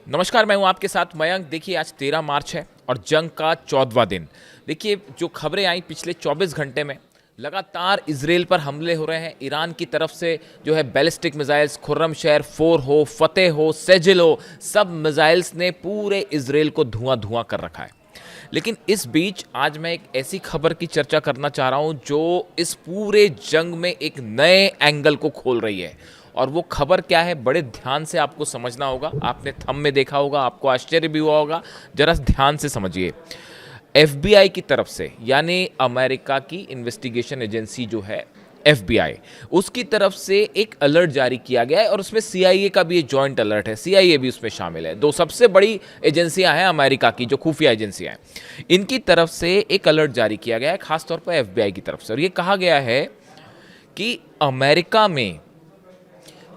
नमस्कार, मैं हूं आपके साथ मयंक। देखिए, आज 13 मार्च है और जंग का 14वां दिन। देखिए, जो खबरें आई पिछले 24 घंटे में, लगातार इजराइल पर हमले हो रहे हैं। ईरान की तरफ से जो है बैलिस्टिक मिसाइल्स, खुर्रमशहर 4 हो, फतेह हो, सेजिल हो, सब मिसाइल्स ने पूरे इजराइल को धुआं धुआं कर रखा है। लेकिन इस बीच आज मैं एक ऐसी खबर की चर्चा करना चाह रहा हूं जो इस पूरे जंग में एक नए एंगल को खोल रही है। और वो खबर क्या है, बड़े ध्यान से आपको समझना होगा। आपने थंब में देखा होगा, आपको आश्चर्य भी हुआ होगा। जरा ध्यान से समझिए। एफबीआई की तरफ से, यानी अमेरिका की इन्वेस्टिगेशन एजेंसी जो है एफबीआई, उसकी तरफ से एक अलर्ट जारी किया गया है और उसमें सीआईए का भी एक जॉइंट अलर्ट है। सीआईए भी उसमें शामिल है। दो सबसे बड़ी एजेंसियां हैं अमेरिका की, जो खुफिया एजेंसियां हैं। इनकी तरफ से एक अलर्ट जारी किया गया है, खासतौर पर एफबीआई की तरफ से। और ये कहा गया है कि अमेरिका में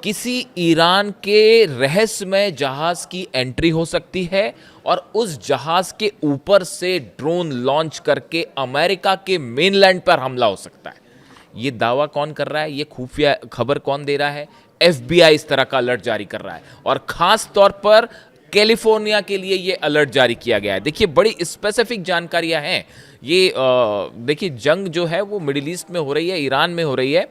किसी ईरान के रहस्यमय जहाज की एंट्री हो सकती है और उस जहाज के ऊपर से ड्रोन लॉन्च करके अमेरिका के मेनलैंड पर हमला हो सकता है। ये दावा कौन कर रहा है, ये खुफिया खबर कौन दे रहा है? एफबीआई इस तरह का अलर्ट जारी कर रहा है और खास तौर पर कैलिफोर्निया के लिए ये अलर्ट जारी किया गया है। देखिए, बड़ी स्पेसिफिक जानकारियां हैं ये। देखिए, जंग जो है वो मिडिल ईस्ट में हो रही है, ईरान में हो रही है,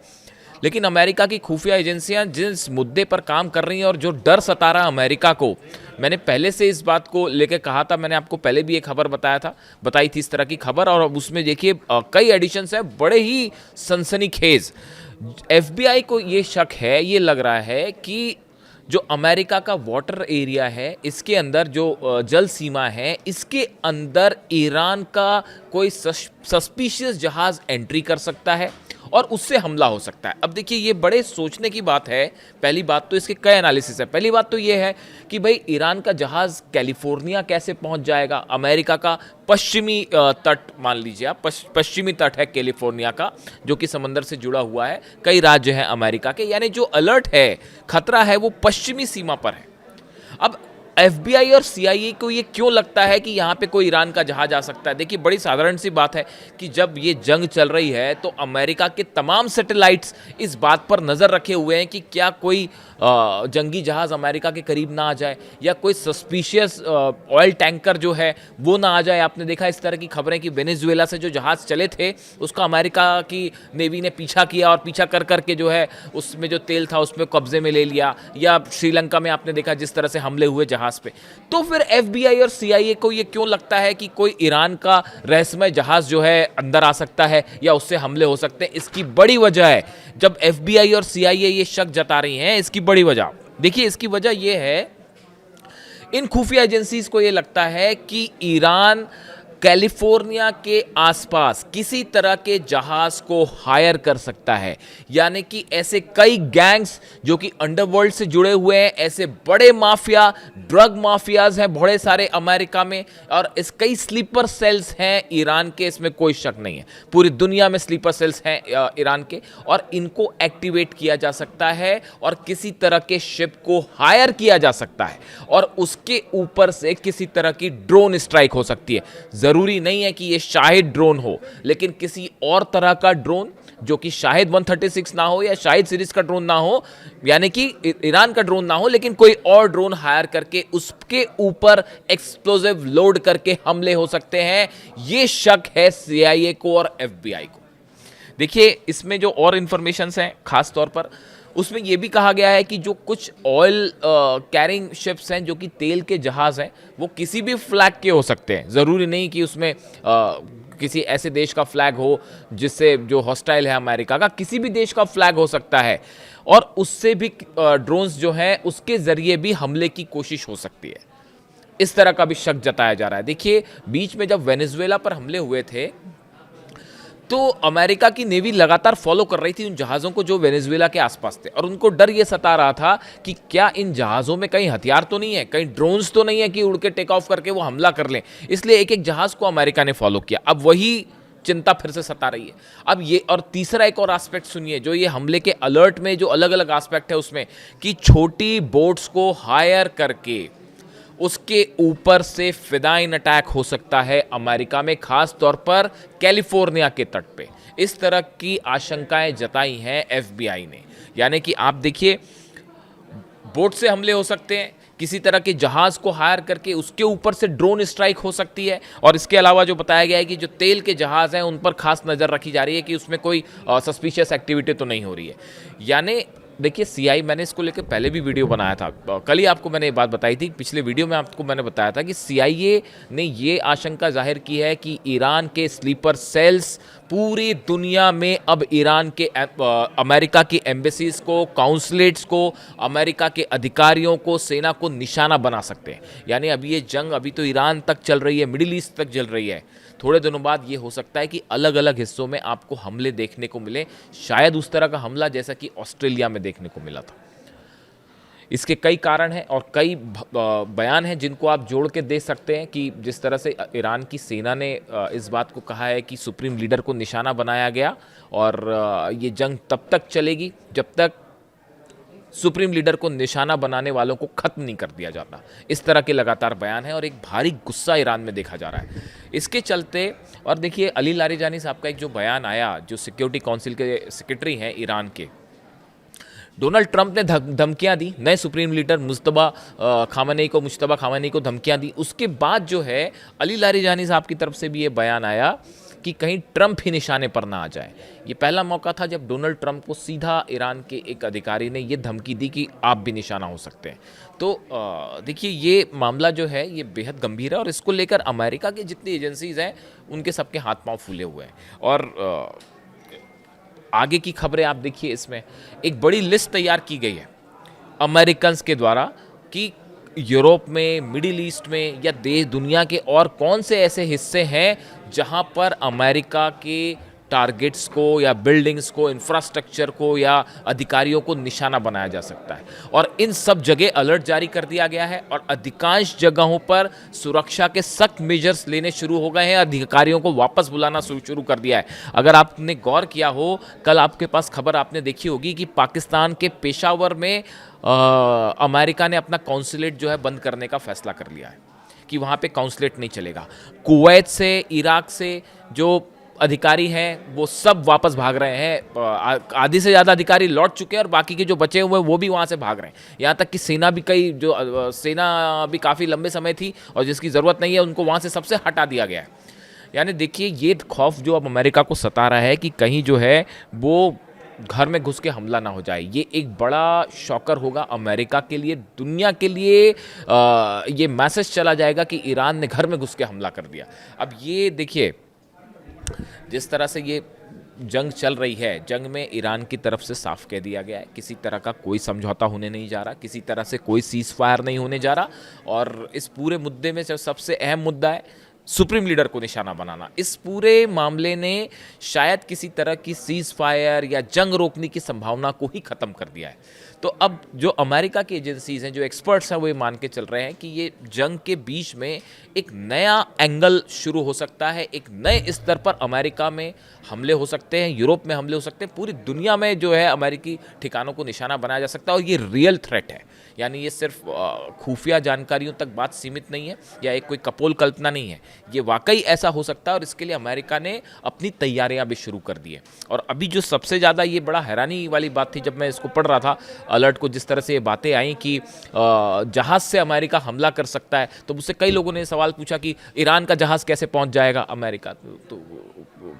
लेकिन अमेरिका की खुफिया एजेंसियां जिस मुद्दे पर काम कर रही हैं और जो डर सता रहा अमेरिका को, मैंने पहले से इस बात को लेकर कहा था। मैंने आपको पहले भी एक खबर बताई थी इस तरह की खबर, और उसमें देखिए कई एडिशंस है, बड़े ही सनसनीखेज। एफबीआई को ये शक है, ये लग रहा है कि जो अमेरिका का वाटर एरिया है, इसके अंदर जो जल सीमा है, इसके अंदर ईरान का कोई सस्पिशियस जहाज एंट्री कर सकता है और उससे हमला हो सकता है। अब देखिए, ये बड़े सोचने की बात है। पहली बात तो इसके कई एनालिसिस है। पहली बात तो ये है कि भाई, ईरान का जहाज कैलिफोर्निया कैसे पहुंच जाएगा? अमेरिका का पश्चिमी तट, मान लीजिए आप, पश्चिमी तट है कैलिफोर्निया का, जो कि समंदर से जुड़ा हुआ है। कई राज्य हैं अमेरिका के, यानी जो अलर्ट है, खतरा है, वो पश्चिमी सीमा पर है। अब एफबीआई और सीआईए को ये क्यों लगता है कि यहाँ पे कोई ईरान का जहाज आ सकता है? देखिए, बड़ी साधारण सी बात है कि जब ये जंग चल रही है तो अमेरिका के तमाम सैटेलाइट्स इस बात पर नज़र रखे हुए हैं कि क्या कोई जंगी जहाज अमेरिका के करीब ना आ जाए, या कोई सस्पिशियस ऑयल टैंकर जो है वो ना आ जाए। आपने देखा इस तरह की खबरें कि वेनेजुएला से जो जहाज चले थे, उसका अमेरिका की नेवी ने पीछा किया और पीछा कर करके जो है उसमें जो तेल था उसमें कब्जे में ले लिया। या श्रीलंका में आपने देखा जिस तरह से हमले हुए जहाज पे। तो फिर एफबीआई और सीआईए को ये क्यों लगता है कि कोई ईरान का रहस्यमय जहाज जो है अंदर आ सकता है या उससे हमले हो सकते हैं? इसकी बड़ी वजह है, जब एफबीआई और सीआईए ये शक जता रही हैं, इसकी बड़ी वजह देखिए, इसकी वजह यह है, इन खुफिया एजेंसीज को यह लगता है कि ईरान कैलिफोर्निया के आसपास किसी तरह के जहाज को हायर कर सकता है। यानी कि ऐसे कई गैंग्स जो कि अंडरवर्ल्ड से जुड़े हुए हैं, ऐसे बड़े माफिया, ड्रग माफियाज हैं बड़े सारे अमेरिका में, और इस कई स्लीपर सेल्स हैं ईरान के, इसमें कोई शक नहीं है। पूरी दुनिया में स्लीपर सेल्स हैं ईरान के, और इनको एक्टिवेट किया जा सकता है और किसी तरह के शिप को हायर किया जा सकता है और उसके ऊपर से किसी तरह की ड्रोन स्ट्राइक हो सकती है। जरूरी नहीं है कि ये शाहिद ड्रोन हो, लेकिन किसी और तरह का ड्रोन जो कि शाहिद 136 ना हो या शाहिद सीरीज का ड्रोन ना हो, यानी कि ईरान का ड्रोन ना हो, लेकिन कोई और ड्रोन हायर करके उसके ऊपर एक्सप्लोजिव लोड करके हमले हो सकते हैं। ये शक है सीआईए को और एफबीआई को। देखिए, इसमें जो और इंफॉर्मेशंस हैं, खास तौर पर उसमें यह भी कहा गया है कि जो कुछ ऑयल कैरिंग शिप्स हैं, जो कि तेल के जहाज हैं, वो किसी भी फ्लैग के हो सकते हैं। ज़रूरी नहीं कि उसमें किसी ऐसे देश का फ्लैग हो जिससे जो हॉस्टाइल है अमेरिका का, किसी भी देश का फ्लैग हो सकता है, और उससे भी ड्रोन्स जो हैं उसके ज़रिए भी हमले की कोशिश हो सकती है। इस तरह का भी शक जताया जा रहा है। देखिए, बीच में जब वेनेजुएला पर हमले हुए थे तो अमेरिका की नेवी लगातार फॉलो कर रही थी उन जहाज़ों को जो वेनेजुएला के आसपास थे, और उनको डर ये सता रहा था कि क्या इन जहाज़ों में कहीं हथियार तो नहीं है, कहीं ड्रोन्स तो नहीं है कि उड़ के टेक ऑफ करके वो हमला कर लें। इसलिए एक एक जहाज़ को अमेरिका ने फॉलो किया। अब वही चिंता फिर से सता रही है। अब ये, और तीसरा एक और एस्पेक्ट सुनिए, जो ये हमले के अलर्ट में जो अलग अलग एस्पेक्ट है उसमें, कि छोटी बोट्स को हायर करके उसके ऊपर से फिदाइन अटैक हो सकता है अमेरिका में, खास तौर पर कैलिफोर्निया के तट पे। इस तरह की आशंकाएं जताई हैं एफबीआई ने। यानी कि आप देखिए, बोट से हमले हो सकते हैं, किसी तरह के जहाज़ को हायर करके उसके ऊपर से ड्रोन स्ट्राइक हो सकती है। और इसके अलावा जो बताया गया है कि जो तेल के जहाज़ हैं उन पर खास नज़र रखी जा रही है कि उसमें कोई सस्पिशियस एक्टिविटी तो नहीं हो रही है। यानी देखिए सीआई, मैंने इसको लेकर पहले भी वीडियो बनाया था, कल ही आपको मैंने ये बात बताई थी, पिछले वीडियो में आपको मैंने बताया था कि सीआईए ने ये आशंका जाहिर की है कि ईरान के स्लीपर सेल्स पूरी दुनिया में अब ईरान के अमेरिका की एम्बेसीज को, काउंसलेट्स को, अमेरिका के अधिकारियों को, सेना को निशाना बना सकते हैं। यानी अभी ये जंग अभी तो ईरान तक चल रही है, मिडिल ईस्ट तक चल रही है, थोड़े दिनों बाद ये हो सकता है कि अलग अलग हिस्सों में आपको हमले देखने को मिले, शायद उस तरह का हमला जैसा कि ऑस्ट्रेलिया में देखने को मिला था। इसके कई कारण हैं और कई बयान हैं जिनको आप जोड़ के दे सकते हैं कि जिस तरह से ईरान की सेना ने इस बात को कहा है कि सुप्रीम लीडर को निशाना बनाया गया और ये जंग तब तक चलेगी जब तक सुप्रीम लीडर को निशाना बनाने वालों को खत्म नहीं कर दिया जाता। इस तरह के लगातार बयान हैं और एक भारी गुस्सा ईरान में देखा जा रहा है इसके चलते। और देखिए अली लारिजानी साहब का एक जो बयान आया, जो सिक्योरिटी काउंसिल के सेक्रेटरी हैं ईरान के, डोनाल्ड ट्रंप ने धमकियां दी नए सुप्रीम लीडर मुश्तबा खामेनेई को धमकियां दी। उसके बाद जो है अली लारिजानी साहब की तरफ से भी ये बयान आया कि कहीं ट्रंप ही निशाने पर ना आ जाए। ये पहला मौका था जब डोनाल्ड ट्रंप को सीधा ईरान के एक अधिकारी ने ये धमकी दी कि आप भी निशाना हो सकते हैं। तो देखिए ये मामला जो है ये बेहद गंभीर है और इसको लेकर अमेरिका की जितनी एजेंसीज हैं उनके सबके हाथ पांव फूले हुए हैं। और आगे की खबरें आप देखिए, इसमें एक बड़ी लिस्ट तैयार की गई है अमेरिकन्स के द्वारा कि यूरोप में, मिडिल ईस्ट में या देश दुनिया के और कौन से ऐसे हिस्से हैं जहां पर अमेरिका के टारगेट्स को या बिल्डिंग्स को, इंफ्रास्ट्रक्चर को या अधिकारियों को निशाना बनाया जा सकता है। और इन सब जगह अलर्ट जारी कर दिया गया है और अधिकांश जगहों पर सुरक्षा के सख्त मेजर्स लेने शुरू हो गए हैं, अधिकारियों को वापस बुलाना शुरू कर दिया है। अगर आपने गौर किया हो, कल आपके पास खबर आपने देखी होगी कि पाकिस्तान के पेशावर में अमेरिका ने अपना कॉन्सुलेट जो है बंद करने का फैसला कर लिया है कि वहाँ पे कॉन्सुलेट नहीं चलेगा। कुवैत से, इराक से जो अधिकारी हैं वो सब वापस भाग रहे हैं। आधी से ज़्यादा अधिकारी लौट चुके हैं और बाकी के जो बचे हुए वो भी वहाँ से भाग रहे हैं। यहाँ तक कि सेना भी काफ़ी लंबे समय थी और जिसकी ज़रूरत नहीं है उनको वहाँ से सबसे हटा दिया गया है। यानी देखिए ये खौफ जो अब अमेरिका को सता रहा है कि कहीं जो है वो घर में घुस के हमला ना हो जाए, ये एक बड़ा शॉकर होगा अमेरिका के लिए, दुनिया के लिए। ये मैसेज चला जाएगा कि ईरान ने घर में घुस के हमला कर दिया। अब ये देखिए जिस तरह से ये जंग चल रही है, जंग में ईरान की तरफ से साफ कह दिया गया है किसी तरह का कोई समझौता होने नहीं जा रहा, किसी तरह से कोई सीज फायर नहीं होने जा रहा। और इस पूरे मुद्दे में जो सबसे अहम मुद्दा है सुप्रीम लीडर को निशाना बनाना, इस पूरे मामले ने शायद किसी तरह की सीज फायर या जंग रोकने की संभावना को ही ख़त्म कर दिया है। तो अब जो अमेरिका की एजेंसीज हैं, जो एक्सपर्ट्स हैं, वो ये मान के चल रहे हैं कि ये जंग के बीच में एक नया एंगल शुरू हो सकता है, एक नए स्तर पर अमेरिका में हमले हो सकते हैं, यूरोप में हमले हो सकते हैं, पूरी दुनिया में जो है अमेरिकी ठिकानों को निशाना बनाया जा सकता है। और ये रियल थ्रेट है, यानी ये सिर्फ खुफिया जानकारियों तक बात सीमित नहीं है या एक कोई कपोल कल्पना नहीं है, ये वाकई ऐसा हो सकता है। और इसके लिए अमेरिका ने अपनी तैयारियां भी शुरू कर दी है। और अभी जो सबसे ज़्यादा ये बड़ा हैरानी वाली बात थी, जब मैं इसको पढ़ रहा था अलर्ट को, जिस तरह से ये बातें आई कि जहाज़ से अमेरिका हमला कर सकता है, तो मुझसे कई लोगों ने सवाल पूछा कि ईरान का जहाज़ कैसे पहुंच जाएगा अमेरिका। तो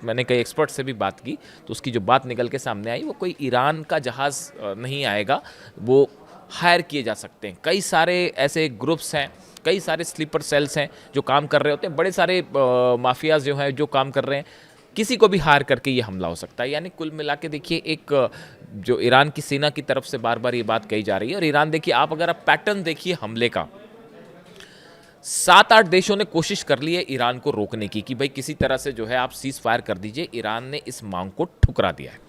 मैंने कई एक्सपर्ट से भी बात की, तो उसकी जो बात निकल के सामने आई वो कोई ईरान का जहाज़ नहीं आएगा, वो हायर किए जा सकते हैं। कई सारे ऐसे ग्रुप्स हैं, कई सारे स्लीपर सेल्स हैं जो काम कर रहे होते हैं, बड़े सारे माफियाज जो हैं जो काम कर रहे हैं, किसी को भी हार करके ये हमला हो सकता है। यानी कुल मिला के देखिए एक जो ईरान की सेना की तरफ से बार बार ये बात कही जा रही है। और ईरान देखिए, आप अगर आप पैटर्न देखिए हमले का, 7-8 देशों ने कोशिश कर ली है ईरान को रोकने की कि भाई किसी तरह से जो है आप सीज फायर कर दीजिए। ईरान ने इस मांग को ठुकरा दिया है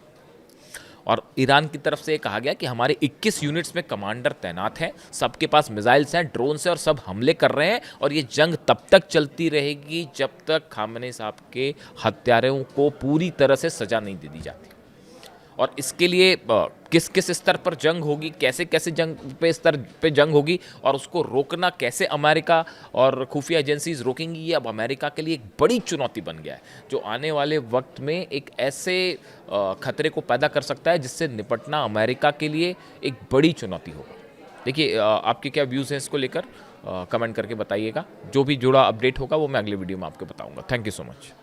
और ईरान की तरफ से कहा गया कि हमारे 21 यूनिट्स में कमांडर तैनात हैं, सबके पास मिसाइल्स हैं, ड्रोन्स हैं और सब हमले कर रहे हैं। और ये जंग तब तक चलती रहेगी जब तक खामेनेई साहब के हत्यारों को पूरी तरह से सजा नहीं दे दी जाती। और इसके लिए किस किस स्तर पर जंग होगी, कैसे कैसे जंग पे स्तर पे जंग होगी और उसको रोकना कैसे अमेरिका और खुफिया एजेंसीज रोकेंगी, ये अब अमेरिका के लिए एक बड़ी चुनौती बन गया है, जो आने वाले वक्त में एक ऐसे खतरे को पैदा कर सकता है जिससे निपटना अमेरिका के लिए एक बड़ी चुनौती होगा। देखिए आपके क्या व्यूज़ हैं इसको लेकर, कमेंट करके बताइएगा। जो भी जुड़ा अपडेट होगा वो मैं अगले वीडियो में आपको बताऊंगा। Thank you so much.